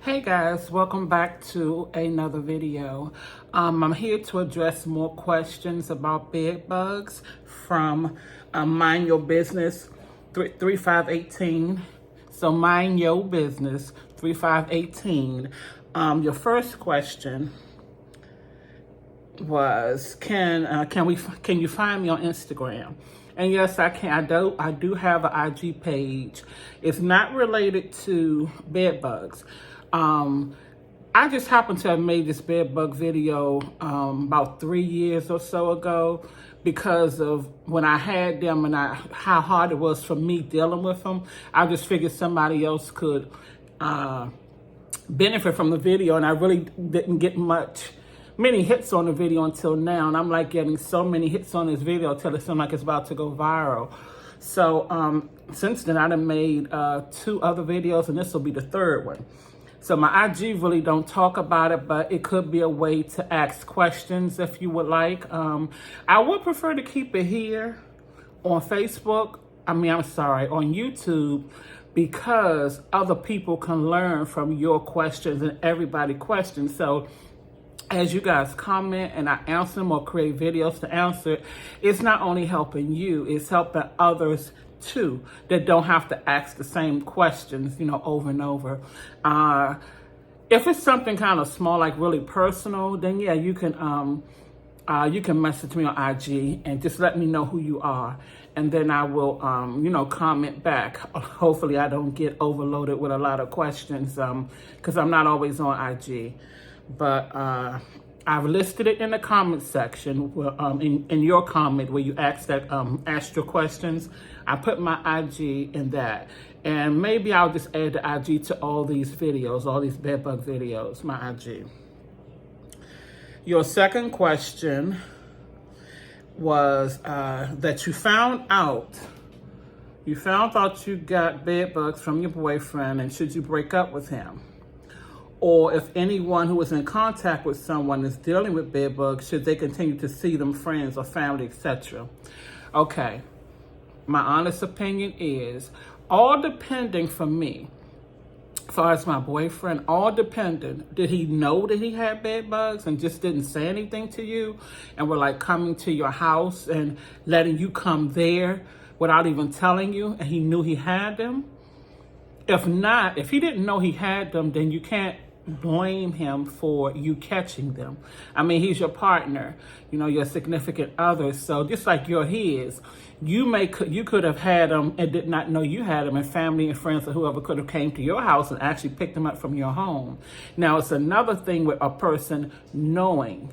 Hey guys, welcome back to another video. I'm here to address more questions about bed bugs from Mind Your Business 3518. So Mind Your Business 3518. Your first question was, can you find me on Instagram? And yes, I can. I do have an IG page. It's not related to bed bugs. I just happened to have made this bed bug video about 3 years or so ago because of when I had them and how hard it was for me dealing with them. I just figured somebody else could benefit from the video, and I really didn't get many hits on the video until now, and I'm like getting so many hits on this video till it seems like it's about to go viral. So since then I done made 2 other videos, and this will be the 3rd one. So my IG really don't talk about it, but it could be a way to ask questions if you would like. I would prefer to keep it here on Facebook. on YouTube, because other people can learn from your questions and everybody's questions. So as you guys comment and I answer them or create videos to answer, it's not only helping you, it's helping others too that don't have to ask the same questions, over and over. If it's something kind of small, like really personal, then yeah, you can message me on IG and just let me know who you are. And then I will, comment back. Hopefully I don't get overloaded with a lot of questions because I'm not always on IG. But I've listed it in the comment section, in your comment where you asked your questions. I put my IG in that. And maybe I'll just add the IG to all these videos, all these bedbug videos, my IG. Your second question was that you found out you got bed bugs from your boyfriend, and should you break up with him? Or if anyone who is in contact with someone is dealing with bed bugs, should they continue to see them, friends or family, etc.? Okay, my honest opinion is, all depending for me, as far as my boyfriend, all depending, did he know that he had bed bugs and just didn't say anything to you and were like coming to your house and letting you come there without even telling you, and he knew he had them? If not, if he didn't know he had them, then you can't blame him for you catching them. I mean, he's your partner, your significant other. So just like you're his, you could have had them and did not know you had them, and family and friends or whoever could have came to your house and actually picked them up from your home. Now, it's another thing with a person knowing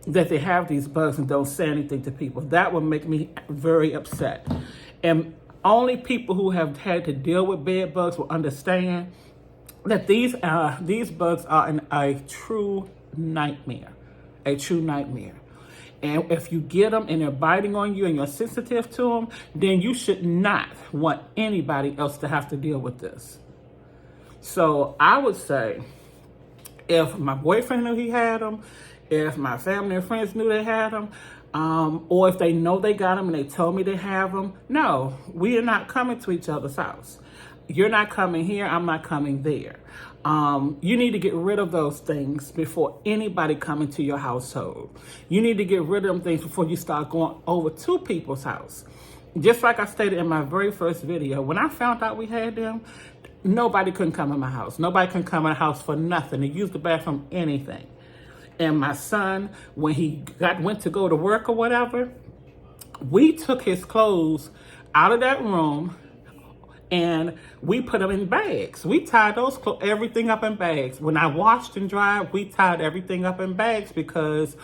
that they have these bugs and don't say anything to people. That would make me very upset. And only people who have had to deal with bed bugs will understand that these bugs are a true nightmare, And if you get them and they're biting on you and you're sensitive to them, then you should not want anybody else to have to deal with this. So I would say, if my boyfriend knew he had them, if my family and friends knew they had them, or if they know they got them and they told me they have them, no, we are not coming to each other's house. You're not coming here, I'm not coming there. You need to get rid of those things before anybody come into your household. You need to get rid of them things before you start going over to people's house. Just like I stated in my very first video, when I found out we had them, nobody couldn't come in my house. Nobody can come in the house for nothing, to use the bathroom, anything. And my son, when he went to go to work or whatever, we took his clothes out of that room and we put them in bags. We tied everything up in bags. When I washed and dried, we tied everything up in bags because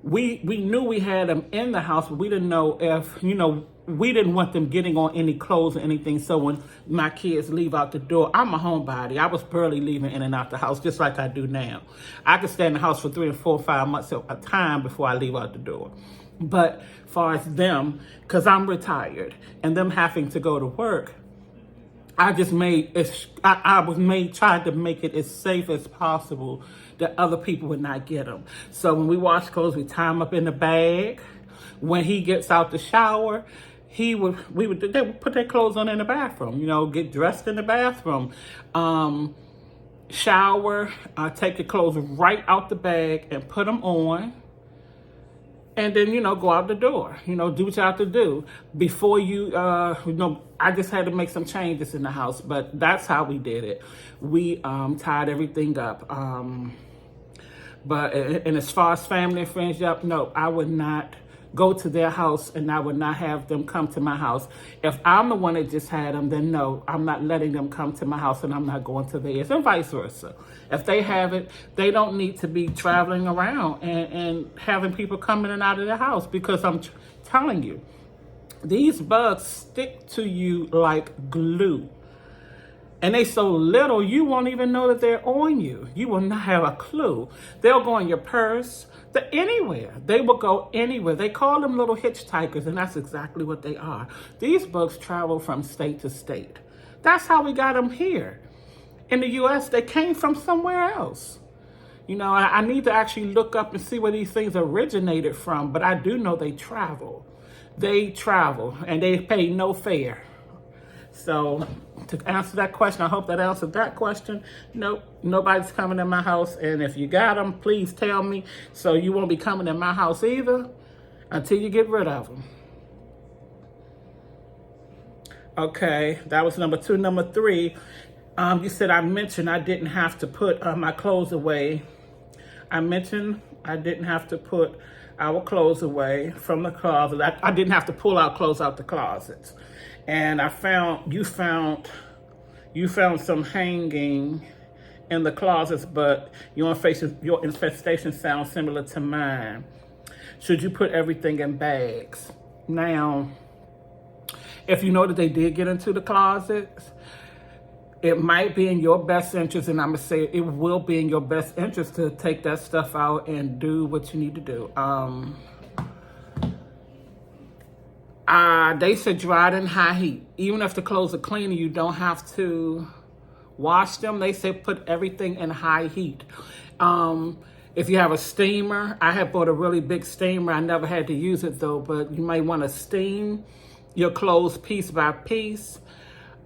we knew we had them in the house, but we didn't know if, we didn't want them getting on any clothes or anything. So when my kids leave out the door, I'm a homebody. I was barely leaving in and out the house, just like I do now. I could stay in the house for 3 and 4 or 5 months at a time before I leave out the door. But as far as them, because I'm retired and them having to go to work, I was trying to make it as safe as possible that other people would not get them. So when we wash clothes, we tie them up in the bag. When he gets out the shower, they would put their clothes on in the bathroom, get dressed in the bathroom. shower, take your clothes right out the bag and put them on. And then, go out the door, do what you have to do before I just had to make some changes in the house, but that's how we did it. We tied everything up. And as far as family and friends, no, I would not go to their house and I would not have them come to my house. If I'm the one that just had them, then no, I'm not letting them come to my house and I'm not going to theirs, and vice versa. If they have it, they don't need to be traveling around and having people come in and out of their house, because I'm telling you, these bugs stick to you like glue. And they so little, you won't even know that they're on you. You will not have a clue. They'll go in your purse, anywhere. They will go anywhere. They call them little hitchhikers, and that's exactly what they are. These bugs travel from state to state. That's how we got them here. In the U.S., they came from somewhere else. I need to actually look up and see where these things originated from, but I do know they travel. They travel, and they pay no fare. So to answer that question, I hope that answered that question. Nope, nobody's coming in my house. And if you got them, please tell me, so you won't be coming in my house either until you get rid of them. Okay, that was number 2. Number 3, you said I mentioned I didn't have to put my clothes away. I mentioned I didn't have to put our clothes away from the closet. I didn't have to pull our clothes out the closets. And you found some hanging in the closets, but your infestation sounds similar to mine. Should you put everything in bags? Now, if you know that they did get into the closets, it might be in your best interest, and I'm gonna say it will be in your best interest to take that stuff out and do what you need to do. They said dry it in high heat. Even if the clothes are clean and you don't have to wash them, they say put everything in high heat. If you have a steamer, I had bought a really big steamer. I never had to use it though, but you might want to steam your clothes piece by piece,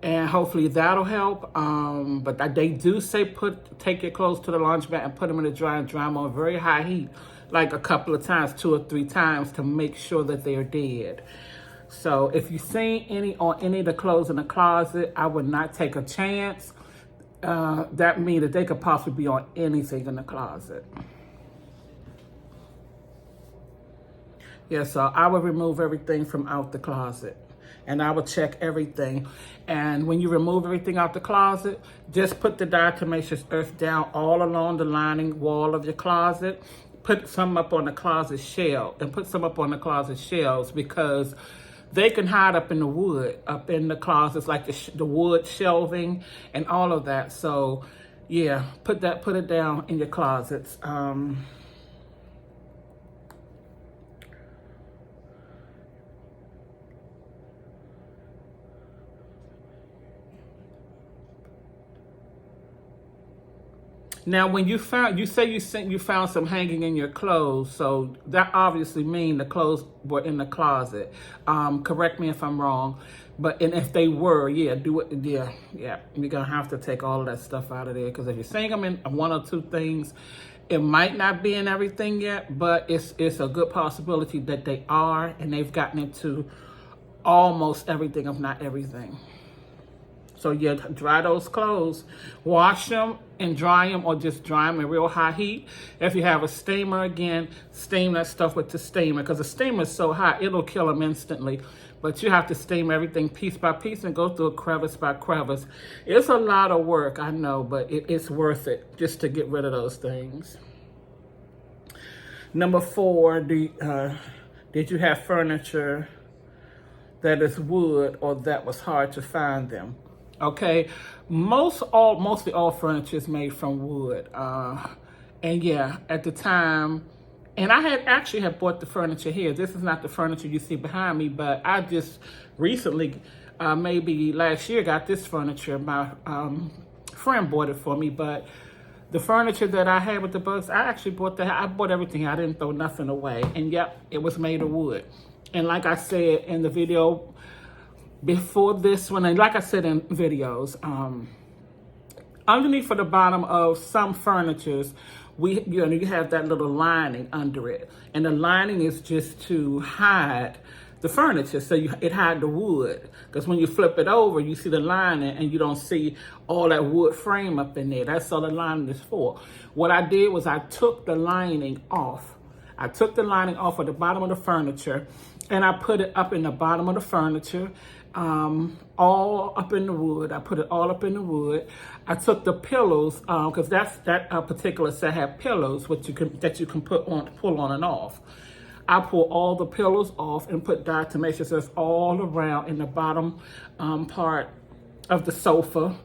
and hopefully that'll help. But they do say take your clothes to the laundromat and put them in the dryer and dry them on very high heat, like a couple of times, 2 or 3 times, to make sure that they're dead. So if you see any of the clothes in the closet, I would not take a chance. That means that they could possibly be on anything in the closet. Yeah, so I would remove everything from out the closet, and I would check everything. And when you remove everything out the closet, just put the diatomaceous earth down all along the lining wall of your closet. Put some up on the closet shelf, and put some up on the closet shelves, because they can hide up in the wood, up in the closets, like the wood shelving and all of that. So yeah, put it down in your closets. Now, when you found some hanging in your clothes, so that obviously means the clothes were in the closet. Correct me if I'm wrong, and if they were, do it. Yeah, you're gonna have to take all of that stuff out of there, because if you're seeing them in 1 or 2 things, it might not be in everything yet, but it's a good possibility that they are, and they've gotten into almost everything, if not everything. So yeah, dry those clothes, wash them and dry them, or just dry them in real high heat. If you have a steamer, again, steam that stuff with the steamer, because the steamer is so hot, it'll kill them instantly. But you have to steam everything piece by piece and go through it crevice by crevice. It's a lot of work, I know, but it's worth it just to get rid of those things. Number 4, did you have furniture that is wood or that was hard to find them? Okay, mostly all furniture is made from wood. And yeah, at the time, and I had bought the furniture here. This is not the furniture you see behind me, but I just recently, maybe last year, got this furniture. My friend bought it for me, but the furniture that I had with the bugs, I bought everything. I didn't throw nothing away. And yep, it was made of wood. And like I said in the video before this one, and like I said in videos, underneath for the bottom of some furnitures, you have that little lining under it, and the lining is just to hide the furniture, so it hide the wood. Because when you flip it over, you see the lining, and you don't see all that wood frame up in there. That's all the lining is for. What I did was I took the lining off. I took the lining off at the bottom of the furniture, and I put it up in the bottom of the furniture, all up in the wood. I put it all up in the wood. I took the pillows, because that particular set had pillows that you can pull on and off. I pull all the pillows off and put diatomaceous earth all around in the bottom part of the sofa.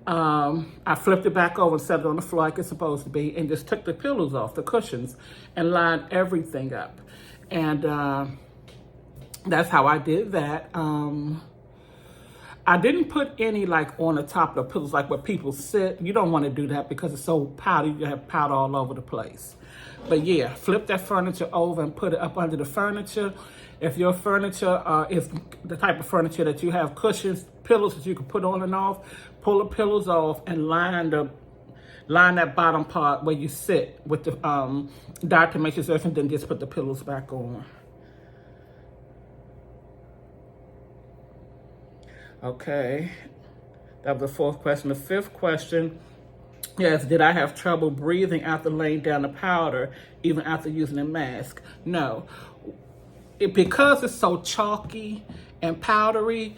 I flipped it back over and set it on the floor like it's supposed to be, and just took the pillows off, the cushions, and lined everything up. And that's how I did that. I didn't put any like on the top of the pillows, like where people sit. You don't want to do that because it's so powdery. You have powder all over the place. But yeah, flip that furniture over and put it up under the furniture. If your furniture is the type of furniture that you have cushions, pillows that you can put on and off, pull the pillows off and line that bottom part where you sit with the diatomaceous earth, and then just put the pillows back on. Okay, that was the fourth question. The fifth question, yes, did I have trouble breathing after laying down the powder, even after using a mask? No. Because it's so chalky and powdery,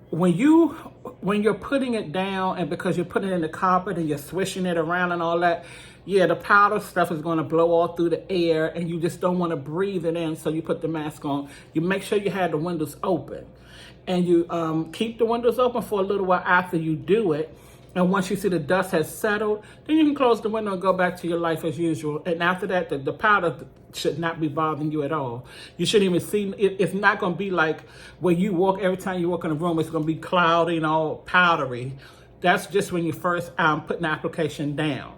when you're putting it down, and because you're putting it in the carpet and you're swishing it around and all that, yeah, the powder stuff is going to blow all through the air, and you just don't want to breathe it in, so you put the mask on. You make sure you have the windows open, and you keep the windows open for a little while after you do it. And once you see the dust has settled, then you can close the window and go back to your life as usual. And after that, the powder should not be bothering you at all. You shouldn't even see, it's not going to be like where you walk, every time you walk in a room, it's going to be cloudy and all powdery. That's just when you first put an application down.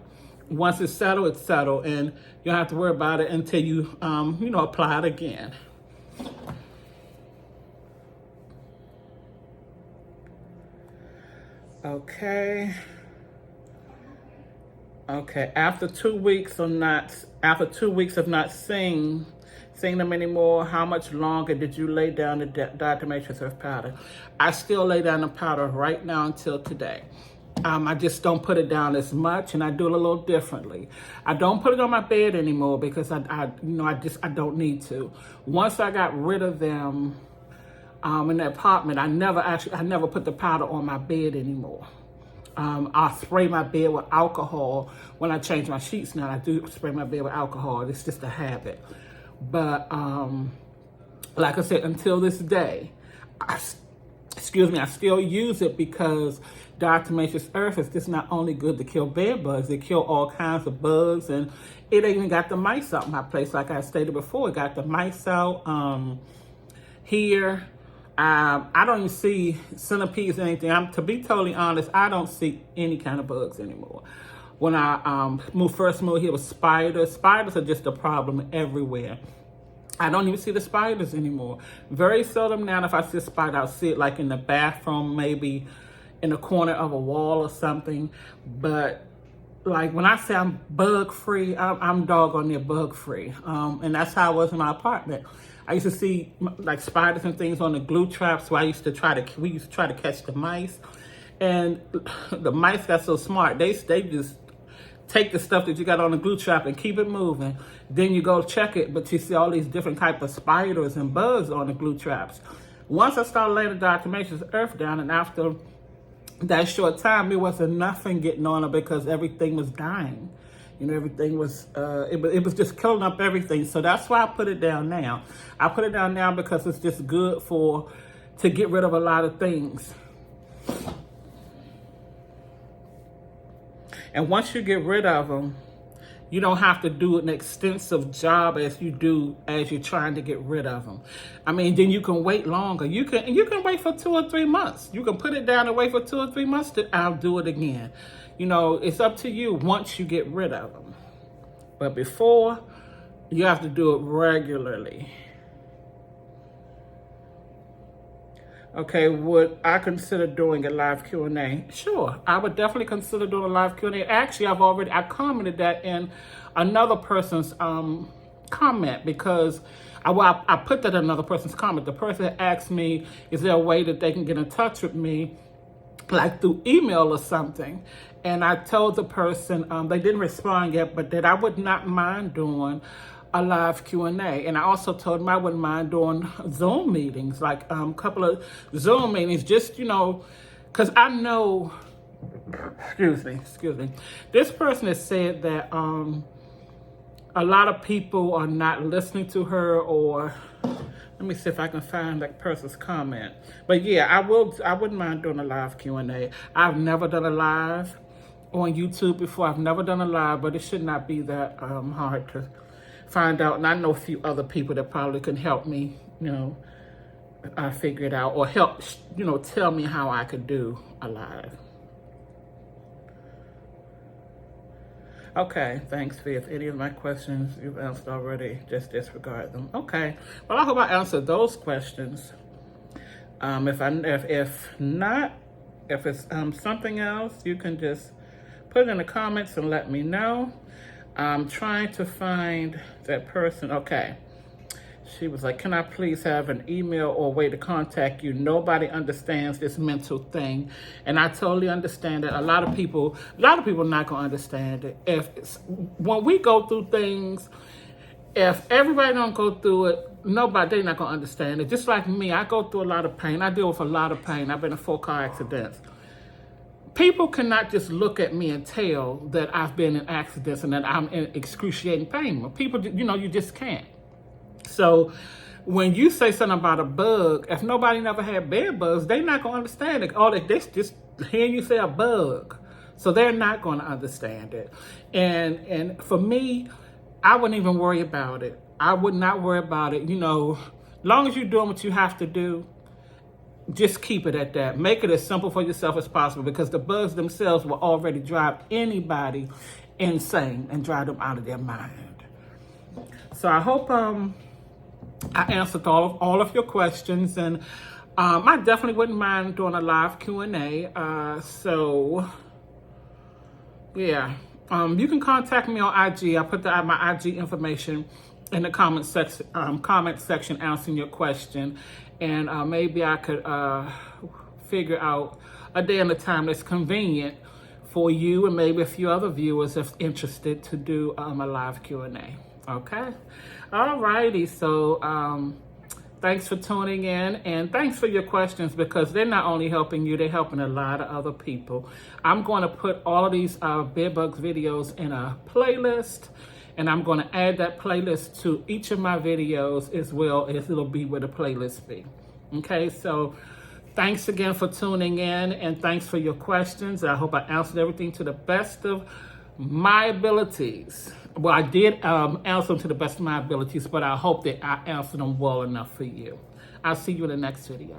Once it's settled, and you don't have to worry about it until you, apply it again. Okay. After 2 weeks of not seeing them anymore, how much longer did you lay down the diatomaceous earth powder? I still lay down the powder right now until today. I just don't put it down as much, and I do it a little differently. I don't put it on my bed anymore because I don't need to. Once I got rid of them in the apartment, I never put the powder on my bed anymore. I spray my bed with alcohol when I change my sheets. Now I do spray my bed with alcohol. It's just a habit. But like I said, until this day, I still use it because diatomaceous earth is just not only good to kill bed bugs, it kill all kinds of bugs, and it even got the mice out my place. Like I stated before, it got the mice out here. I don't even see centipedes or anything. To be totally honest, I don't see any kind of bugs anymore. When I first moved here with spiders. Spiders are just a problem everywhere. I don't even see the spiders anymore. Very seldom now if I see a spider, I'll see it like in the bathroom, maybe in the corner of a wall or something. But like when I say I'm bug free, I'm doggone near bug free. And that's how I was in my apartment. I used to see like spiders and things on the glue traps, so we used to try to catch the mice. And the mice got so smart, they just take the stuff that you got on the glue trap and keep it moving. Then you go check it, but you see all these different type of spiders and bugs on the glue traps. Once I started laying the diatomaceous earth down, and after that short time, there wasn't nothing getting on it because everything was dying. Everything was, it was just killing up everything. So that's why I put it down now. I put it down now because it's just good to get rid of a lot of things. And once you get rid of them, you don't have to do an extensive job as you're trying to get rid of them. I mean, then you can wait longer. You can wait for 2 or 3 months. You can put it down and wait for 2 or 3 months I'll do it again. It's up to you once you get rid of them. But before, you have to do it regularly. Okay, would I consider doing a live Q&A? Sure, I would definitely consider doing a live Q&A. Actually, I commented that in another person's comment, because I put that in another person's comment. The person asked me, is there a way that they can get in touch with me, like through email or something? And I told the person, they didn't respond yet, but that I would not mind doing a live Q&A. And I also told them I wouldn't mind doing Zoom meetings, like a couple of Zoom meetings, just, you know, because I know, excuse me, this person has said that a lot of people are not listening to her, or let me see if I can find that person's comment. But yeah, I wouldn't mind doing a live Q&A. I've never done a live on YouTube before. I've never done a live, but it should not be that hard to find out. And I know a few other people that probably can help me, you know, figure it out, or help, you know, tell me how I could do a live. Okay, thanks, V. If any of my questions you've answered already, just disregard them. Okay, well, I hope I answered those questions. If not, if it's something else, you can just put it in the comments and let me know. I'm trying to find that person. Okay. She was like, can I please have an email or a way to contact you? Nobody understands this mental thing. And I totally understand that. A lot of people are not going to understand it. When we go through things, if everybody don't go through it, they're not going to understand it. Just like me, I go through a lot of pain. I deal with a lot of pain. I've been in 4 car accidents. People cannot just look at me and tell that I've been in accidents and that I'm in excruciating pain. People, you know, you just can't. So when you say something about a bug, if nobody never had bed bugs, they're not going to understand it. All they just hearing you say a bug. So they're not going to understand it. And for me, I wouldn't even worry about it. I would not worry about it. You know, long as you're doing what you have to do, just keep it at that. Make it as simple for yourself as possible, because the bugs themselves will already drive anybody insane and drive them out of their mind. So I hope I answered all of your questions, and I definitely wouldn't mind doing a live Q&A. So yeah, you can contact me on IG. I put my IG information in the comment section answering your question, and maybe I could figure out a day and a time that's convenient for you and maybe a few other viewers if interested to do a live Q&A. Okay, all righty. So thanks for tuning in, and thanks for your questions, because they're not only helping you, they're helping a lot of other people. I'm going to put all of these bed bugs videos in a playlist, and I'm going to add that playlist to each of my videos, as well as it'll be where the playlist be. Okay, so thanks again for tuning in, and thanks for your questions. I hope I answered everything to the best of my abilities. Well, I did answer them to the best of my abilities, but I hope that I answered them well enough for you. I'll see you in the next video.